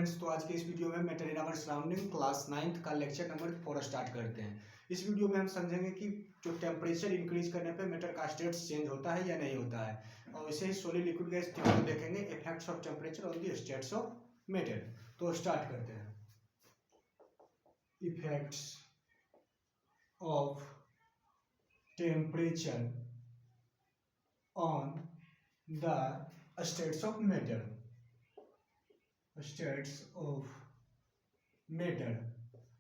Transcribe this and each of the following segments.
Students, तो आज के इस वीडियो में matter in our surrounding class 9th का लेक्चर नंबर 4 स्टार्ट करते हैं। इस वीडियो में हम समझेंगे कि जो टेम्परेचर इंक्रीज करने पे मैटर का स्टेट्स चेंज होता है या नहीं होता है, और इसे ही सॉलिड लिक्विड गैस थ्योरी में देखेंगे effects of temperature on the states of matter. तो स्टार्ट करते हैं। Effects of temperature on the states of matter. States of matter,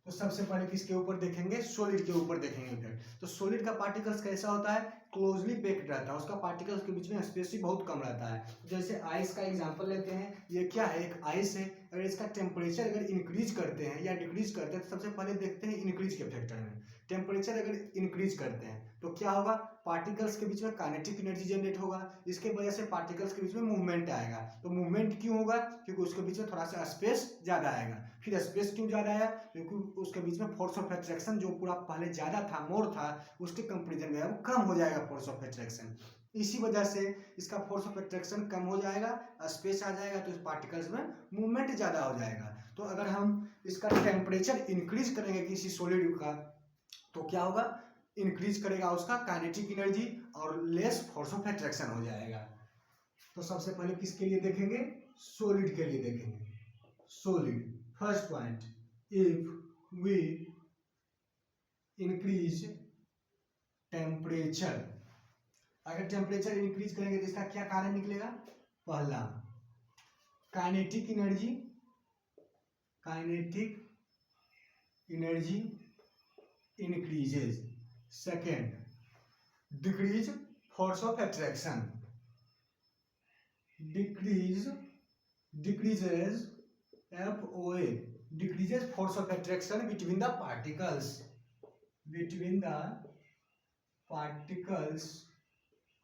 तो सबसे पहले किसके ऊपर देखेंगे? सॉलिड के ऊपर देखेंगे फिर। तो सॉलिड का पार्टिकल्स कैसा होता है? क्लोजली पैक्ड रहता है, उसका पार्टिकल्स के बीच में स्पेस भी बहुत कम रहता है। जैसे आइस का एग्जांपल लेते हैं, ये क्या है? एक आइस है। अगर इसका टेम्परेचर अगर इंक्रीज करते हैं या डिक्रीज करते हैं तो सबसे पहले देखते हैं इंक्रीज के फैक्टर में। टेम्परेचर अगर इंक्रीज करते हैं तो क्या होगा? पार्टिकल्स के बीच में काइनेटिक एनर्जी जनरेट होगा, इसके वजह से पार्टिकल्स के बीच में मूवमेंट आएगा। तो मूवमेंट क्यों होगा? क्योंकि उसके बीच में थोड़ा सा स्पेस ज्यादा आएगा। फिर स्पेस क्यों ज्यादा आया? क्योंकि उसके बीच में फोर्स ऑफ अट्रैक्शन जो पूरा पहले ज्यादा था, मोर था, उसके कंपेरिजन में अब कम हो जाएगा फोर्स ऑफ अट्रैक्शन। इसी वजह से इसका फोर्स ऑफ अट्रैक्शन कम हो जाएगा, स्पेस आ जाएगा, तो इस पार्टिकल्स में मूवमेंट ज्यादा हो जाएगा। तो अगर हम इसका टेम्परेचर इंक्रीज करेंगे किसी सॉलिड का, तो क्या होगा? इंक्रीज करेगा उसका काइनेटिक एनर्जी और लेस फोर्स ऑफ अट्रैक्शन हो जाएगा। तो सबसे पहले किसके लिए देखेंगे? सॉलिड के लिए देखेंगे। Solid, first point, if we increase temperature, अगर टेम्परेचर इंक्रीज करेंगे तो इसका क्या कारण निकलेगा? पहला, kinetic energy, kinetic energy increases. Second, decrease force of attraction. Decreases FOA, decreases force of attraction between the particles,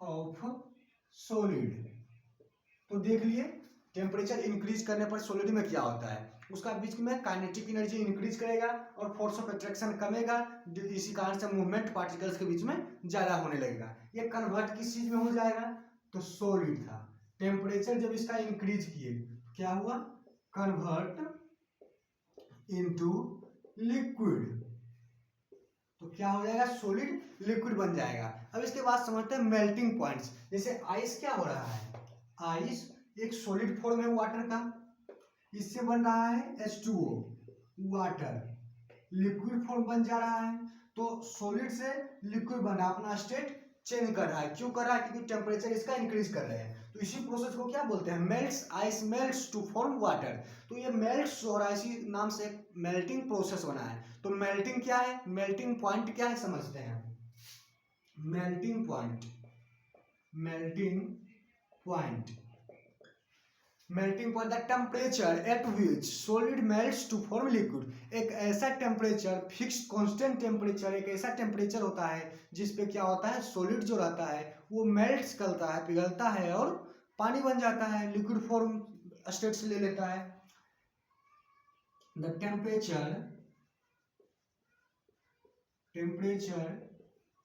of solid. तो देख लिए टेम्परेचर इंक्रीज करने पर सॉलिड में क्या होता है? उसका बीच में काइनेटिक एनर्जी इंक्रीज करेगा और फोर्स ऑफ अट्रैक्शन कमेगा, इसी कारण से मूवमेंट पार्टिकल्स के बीच में ज्यादा होने लगेगा। ये कन्वर्ट किस चीज में हो जाएगा? तो सॉलिड था। टेम्परेचर जब इसका इंक्रीज किए क्या हुआ? Convert into liquid. तो क्या हो जाएगा? सॉलिड लिक्विड बन जाएगा। अब इसके बाद समझते हैं मेल्टिंग पॉइंट्स। जैसे आइस क्या हो रहा है? आइस एक सॉलिड फॉर्म है वाटर का, इससे बन रहा है H2O, वाटर, लिक्विड फॉर्म बन जा रहा है। तो सॉलिड से लिक्विड बना, अपना स्टेट चेंज कर रहा है। क्यों कर रहा है? क्योंकि टेम्परेचर इसका इंक्रीज कर रहे हैं। तो इसी प्रोसेस को क्या बोलते हैं? Melts, ice melts to form water. तो ये मेल्ट्स हो रहा है, इसी नाम से मेल्टिंग प्रोसेस बना है। तो मेल्टिंग क्या है? मेल्टिंग पॉइंट क्या है समझते हैं। Melting point, melting point, melting point, the temperature at which solid melts to form liquid. एक ऐसा टेम्परेचर, फिक्स्ड कांस्टेंट टेम्परेचर, एक ऐसा टेम्परेचर होता है जिसपे क्या होता है? सॉलिड जो रहता है वो मेल्ट्स करता है, पिघलता है और पानी बन जाता है, लिक्विड फॉर्म स्टेट से ले लेता है। The temperature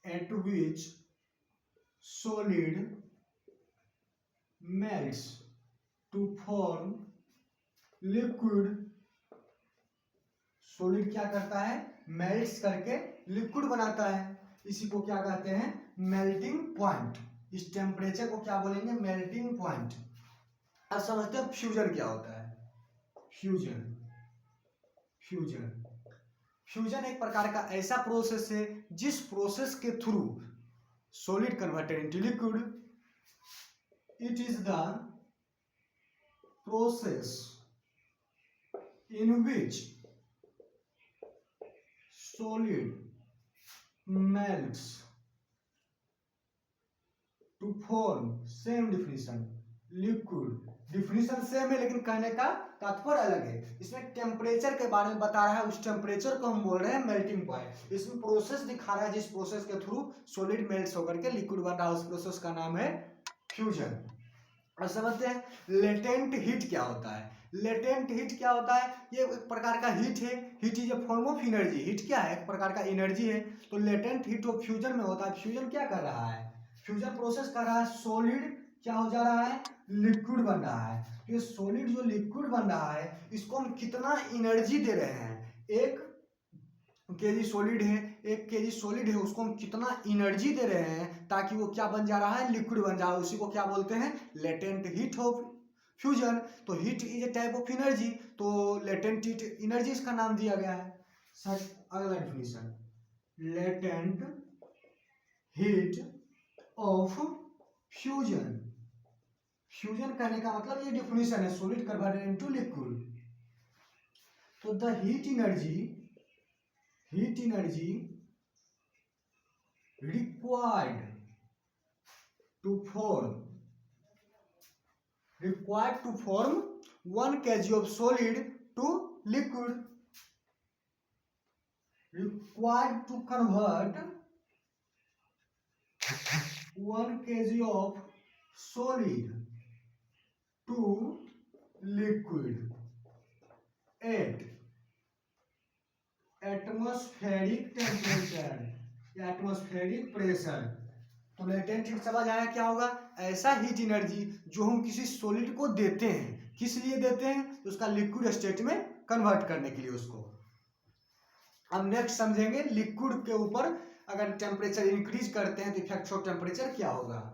at which solid melts to form liquid, solid क्या करता है? मेल्ट्स करके लिक्विड बनाता है। इसी को क्या कहते हैं? Melting point. इस टेम्परेचर को क्या बोलेंगे? Melting point. अब समझते हैं फ्यूजन क्या होता है। फ्यूजन, फ्यूजन एक प्रकार का ऐसा प्रोसेस है जिस प्रोसेस के through solid converted into liquid, it is the process in which solid melts to form, same definition, liquid। Definition same है लेकिन कहने का तात्पर्य अलग है। इसमें टेम्परेचर के बारे में बता रहा है, उस टेम्परेचर को हम बोल रहे हैं मेल्टिंग पॉइंट। इसमें प्रोसेस दिखा रहा है जिस प्रोसेस के थ्रू सॉलिड मेल्ट्स होकर के लिक्विड बन रहा है, उस प्रोसेस का नाम है फ्यूजन। और समझते हैं लेटेंट हीट क्या होता है। लेटेंट हीट क्या होता है? ये एक प्रकार का हीट है। Heat is a form of energy. Heat क्या है? एक प्रकार का एनर्जी है। तो लेटेंट हीट वो फ्यूजन में होता है। फ्यूजन क्या कर रहा है? फ्यूजन प्रोसेस कर रहा है सॉलिड क्या हो जा रहा है, लिक्विड बन रहा है। तो ये सॉलिड जो लिक्विड बन रहा है इसको हम कितना एनर्जी दे रहे हैं, 1 kg सॉलिड है, 1 kg सॉलिड है, उसको हम कितना एनर्जी दे रहे हैं ताकि वो क्या बन जा रहा है, लिक्विड बन जा रहा है। उसी को क्या बोलते हैं, लेटेंट हीट ऑफ फ्यूजन। तो heat is a type of energy, तो लेटेंट हीट एनर्जी इसका नाम दिया गया है। सर अगला definition, latent heat of fusion. Fusion करने का मतलब ये डेफिनेशन है, सॉलिड कन्वर्टेड इनटू लिक्विड। तो the heat energy required to form 1 kg of solid to liquid, required to convert 1 kg of solid to liquid at atmospheric temperature या atmospheric pressure. तो latent heat समझ आया क्या होगा, ऐसा heat energy जो हम किसी सॉलिड को देते हैं, किस लिए देते हैं, तो उसका लिक्विड स्टेट में कन्वर्ट करने के लिए उसको। अब नेक्स्ट समझेंगे लिक्विड के ऊपर अगर टेम्परेचर इंक्रीज करते हैं तो इफेक्ट ऑफ टेम्परेचर क्या होगा।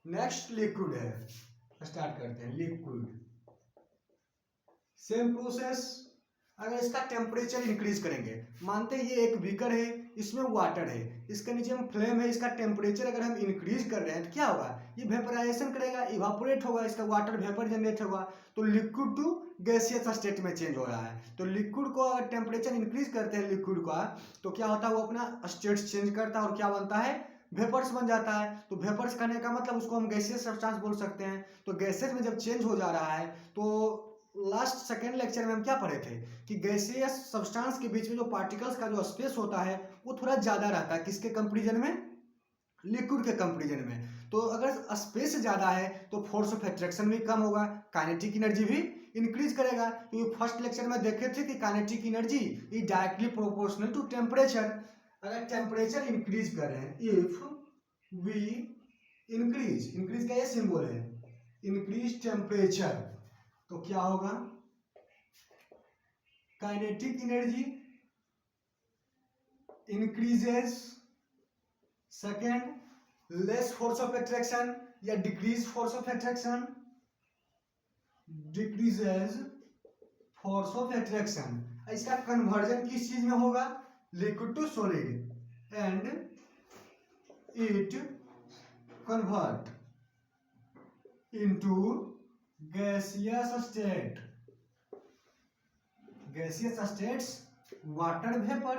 नेक्स्ट लिक्विड है, स्टार्ट करते हैं। लिक्विड सेम प्रोसेस, अगर इसका टेम्परेचर इंक्रीज करेंगे, मानते हैं ये एक बीकर है, इसमें वाटर है, इसके नीचे में फ्लेम है, इसका टेम्परेचर अगर हम इंक्रीज कर रहे हैं तो क्या होगा, ये वेपराइजेशन करेगा, इवापोरेट होगा, इसका वाटर वेपर जनरेट होगा, तो लिक्विड टू गैसियस स्टेट में चेंज हो रहा है। तो लिक्विड को अगर टेम्परेचर इंक्रीज करते हैं लिक्विड का, तो क्या होता है, वो अपना स्टेट चेंज करता है और क्या बनता है, वेपर्स बन जाता है। तो वेपर्स करने का मतलब उसको हम गैसियस सब्सटेंस बोल सकते हैं। तो गैसेज में जब चेंज हो जा रहा है, तो लास्ट सेकेंड लेक्चर में हम क्या पढ़े थे कि गैसियस सब्सटेंस के बीच में जो पार्टिकल्स का जो स्पेस होता है वो थोड़ा ज्यादा रहता है, किसके कंपेरिजन में, लिक्विड के कंपेरिजन में। तो अगर स्पेस ज्यादा है तो फोर्स ऑफ एट्रैक्शन भी कम होगा, काइनेटिक एनर्जी भी इंक्रीज करेगा। क्योंकि फर्स्ट लेक्चर में देखे थे कि kinetic energy is directly proportional to temperature. अगर टेम्परेचर इंक्रीज कर रहे हैं, इफ वी इंक्रीज का ये सिंबल है, इंक्रीज टेम्परेचर, तो क्या होगा, kinetic energy increases. Second, less force of attraction या decrease force of attraction, decreases force of attraction. इसका कन्वर्जन किस चीज में होगा, liquid to solid, and it convert into gaseous state. Gaseous states water vapour,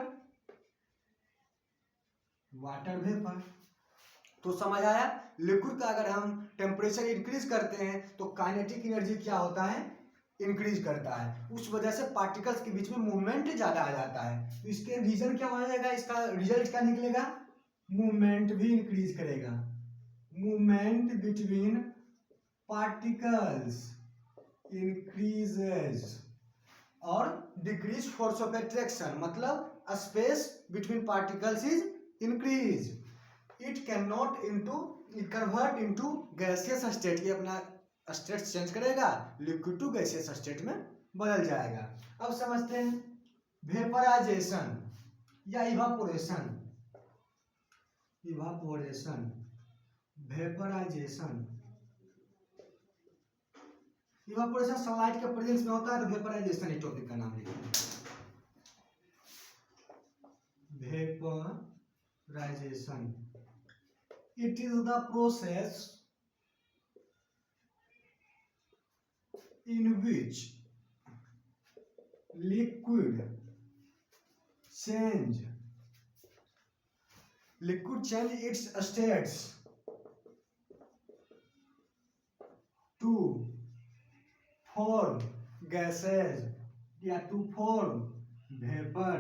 तो समझ आया। लिक्विड का अगर हम टेम्परेचर इंक्रीज करते हैं तो काइनेटिक एनर्जी क्या होता है, इंक्रीज करता है, उस वजह से पार्टिकल्स के बीच में मूवमेंट ज्यादा आ जाता है। तो इसके रीजन क्या हो जाएगा, इसका रिजल्ट क्या निकलेगा, मूवमेंट भी इंक्रीज करेगा, मूवमेंट बिटवीन पार्टिकल्स इंक्रीजेज, और डिक्रीज फोर्स ऑफ एट्रैक्शन, मतलब space between particles is increase. It can not convert into gaseous state, ये अपना स्टेट चेंज करेगा, लिक्विड टू गैसियस स्टेट में बदल जाएगा। अब समझते हैं वेपराइजेशन या इवापोरेशन। वेपराइजेशन सनलाइट के प्रेजेंस में होता है, तो वेपराइजेशन इस टॉपिक का नाम लिखिए। Vaporisation, it is the process in which liquid change its states to form gases या to form vapor,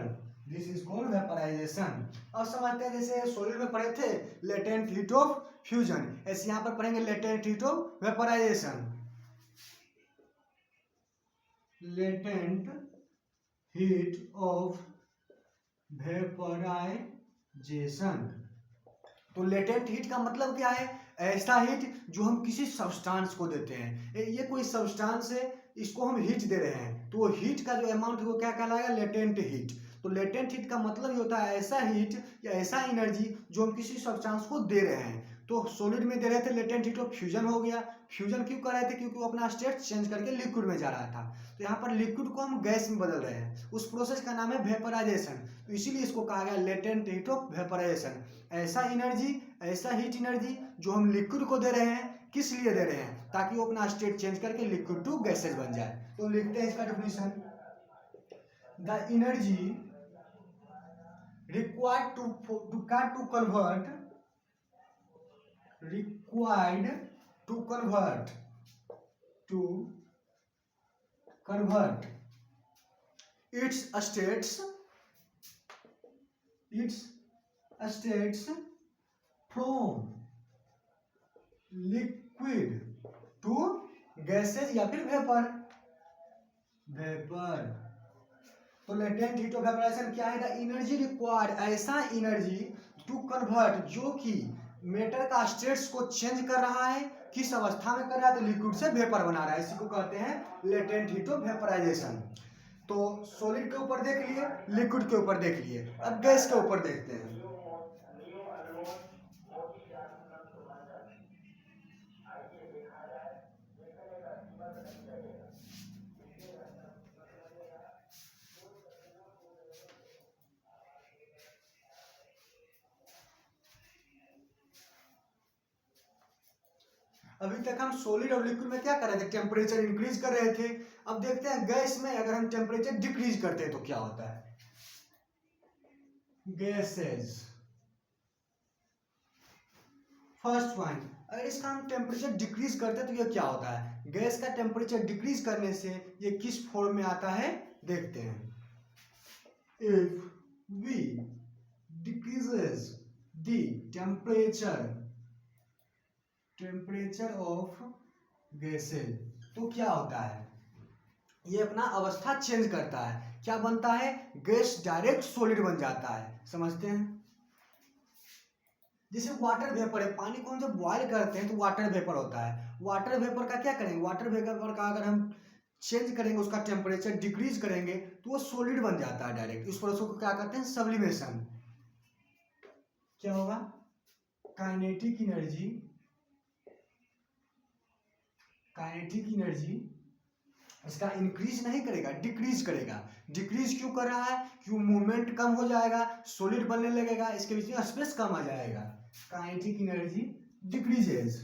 this is called vaporization। अब समझते हैं जैसे सॉलिड में पढ़े थे लेटेंट हीट ऑफ फ्यूजन, ऐसे यहाँ पर पढ़ेंगे latent heat of vaporisation. Latent heat of vaporisation. तो लेटेंट हीट का मतलब क्या है? ऐसा हीट जो हम किसी सब्सटेंस को देते हैं। ये कोई सब्सटेंस है, इसको हम हीट दे रहे हैं, तो वो हीट का जो अमाउंट है वो क्या कहलाएगा? Latent heat. तो लेटेंट हीट का मतलब ये होता है ऐसा हीट या ऐसा एनर्जी जो हम किसी सब्सटेंस को दे रहे हैं। तो सॉलिड में दे रहे थे लेटेंट हीट ऑफ फ्यूजन हो गया। फ्यूजन क्यों कर रहे थे? क्योंकि वो अपना स्टेट चेंज करके लिक्विड में जा रहा था। तो यहाँ पर लिक्विड को हम गैस में बदल रहे हैं, उस प्रोसेस का नाम है वेपोराइजेशन। तो इसीलिए इसको कहा गया लेटेंट हीट ऑफ वेपोराइजेशन। ऐसा एनर्जी, ऐसा हीट एनर्जी जो हम लिक्विड को दे रहे हैं, किस लिए दे रहे हैं? ताकि वो अपना स्टेट चेंज करके लिक्विड टू गैसेज बन जाए। तो लिखते हैं इसका definition, the energy required to convert its states from liquid to gases या फिर वेपर। तो लेटेंट हीट ऑफ वेपोराइजेशन क्या है? द एनर्जी रिक्वायर्ड, ऐसा एनर्जी टू कन्वर्ट जो कि मेटर का स्टेट्स को चेंज कर रहा है, किस अवस्था में कर रहा है? तो लिक्विड से वेपर बना रहा है, इसी को कहते हैं लेटेंट हीट ऑफ वेपोराइजेशन। तो सॉलिड के ऊपर देख लिए, लिक्विड के ऊपर देख लिए, अब गैस के ऊपर देखते हैं। अभी तक हम सॉलिड और लिक्विड में क्या कर रहे थे? टेम्परेचर इंक्रीज कर रहे थे। अब देखते हैं गैस में अगर हम टेम्परेचर डिक्रीज करते हैं तो क्या होता है? गैसेज, फर्स्ट पॉइंट, अगर इसका हम टेम्परेचर डिक्रीज करते हैं तो ये क्या होता है? गैस का टेम्परेचर डिक्रीज करने से ये किस फॉर्म में आता है देखते हैं। If we decreases the temperature of gases, तो क्या होता है? ये अपना अवस्था चेंज करता है, क्या बनता है? गैस डायरेक्ट सॉलिड बन जाता है। समझते हैं, जैसे वाटर वेपर है, पानी को हम जब बॉयल करते हैं तो वाटर वेपर होता है। वाटर वेपर का क्या करेंगे? वाटर वेपर का अगर हम चेंज करेंगे, उसका टेम्परेचर डिक्रीज करेंगे तो वो सॉलिड बन जाता है डायरेक्ट। इस प्रोसेस को क्या कहते हैं? सब्लिमेशन। क्या होगा? काइनेटिक एनर्जी इसका इंक्रीज नहीं करेगा, डिक्रीज करेगा। डिक्रीज क्यों कर रहा है? क्यों मूवमेंट कम हो जाएगा, सॉलिड बनने लगेगा, इसके बीच में स्पेस कम आ जाएगा। काइनेटिक एनर्जी डिक्रीजेज,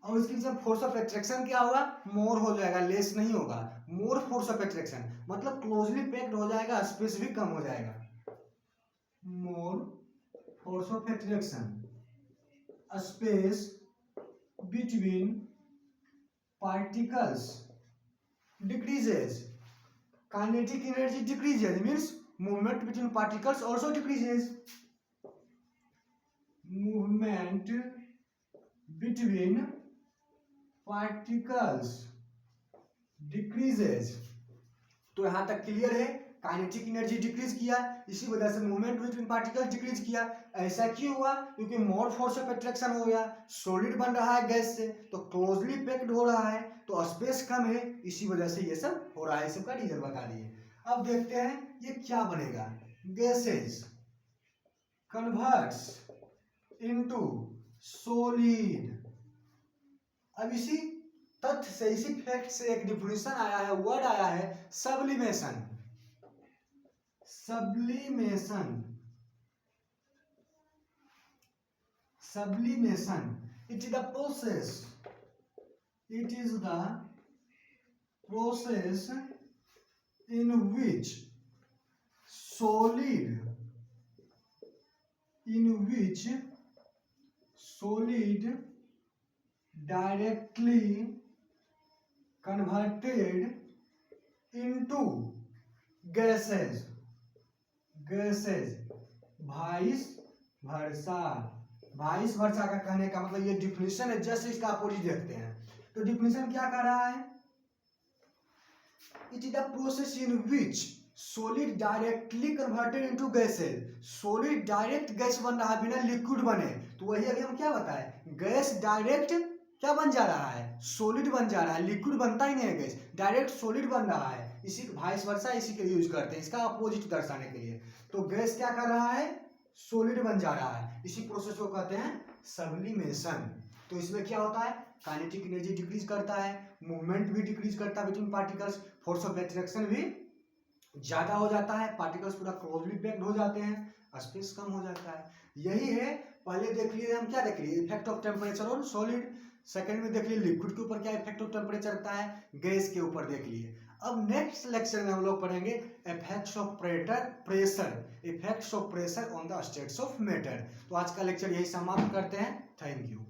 और इसके बीच फोर्स ऑफ एट्रैक्शन क्या होगा? मोर हो जाएगा, लेस नहीं होगा। मोर फोर्स ऑफ एट्रैक्शन मतलब क्लोजली पैक्ड हो जाएगा, स्पेस भी कम हो जाएगा। More force of attraction, space between particles decreases, kinetic energy decreases means movement between particles also decreases, movement between particles decreases। तो यहां तक क्लियर है? काइनेटिक एनर्जी डिक्रीज किया, इसी वजह से मूवमेंट बिटवीन पार्टिकल्स डिक्रीज किया। ऐसा क्यों हुआ? क्योंकि मोर फोर्स ऑफ एट्रैक्शन हो गया, सॉलिड बन रहा है गैस से, तो क्लोजली पैक्ड हो रहा है, तो स्पेस कम है, इसी वजह से ये सब हो रहा है। सबका रीजन बता दिए। अब देखते हैं ये क्या बनेगा। Gases converts into solid. अब इसी तथ्य से, इसी फैक्ट से एक डिफिनेशन आया है, वर्ड आया है sublimation. Sublimation, it is the process in which solid directly converted into gases, gases vice versa. Vice versa का कहने का मतलब ये डिफिनेशन है, जस्ट इसका अपोजिट देखते हैं। तो डिफिनेशन क्या कह रहा है? It is the process in which solid directly converted into gases. Solid direct gas बन रहा है बिना लिक्विड बने। तो वही अभी हम क्या बताए, गैस डायरेक्ट क्या बन जा रहा है, सॉलिड बन जा रहा है। लिक्विड बनता ही नहीं है गैस, डायरेक्ट सॉलिड बन रहा है। इसी वाइस वर्सा इसी के यूज करते हैं, इसका अपोजिट दर्शाने के लिए। तो गैस क्या कर रहा है, सॉलिड बन जा रहा है। इसी प्रोसेस को कहते हैं सब्लिमेशन। तो इसमें क्या होता है, काइनेटिक एनर्जी डिक्रीज करता है, मूवमेंट भी डिक्रीज करता है between particles, force of attraction भी ज्यादा हो जाता है, पार्टिकल्स पूरा क्लोजली पैक्ड हो जाते हैं, स्पेस कम हो जाता है। यही है, पहले देख लिए हम क्या देख लिए, effect of temperature on solid. Second में देख लिए लिक्विड के ऊपर क्या इफेक्ट ऑफ टेम्परेचर रहता है, गैस के ऊपर देख लिए। अब नेक्स्ट लेक्चर में हम लोग पढ़ेंगे effects of pressure, effects of pressure on the states of matter. तो आज का लेक्चर यही समाप्त करते हैं। Thank you.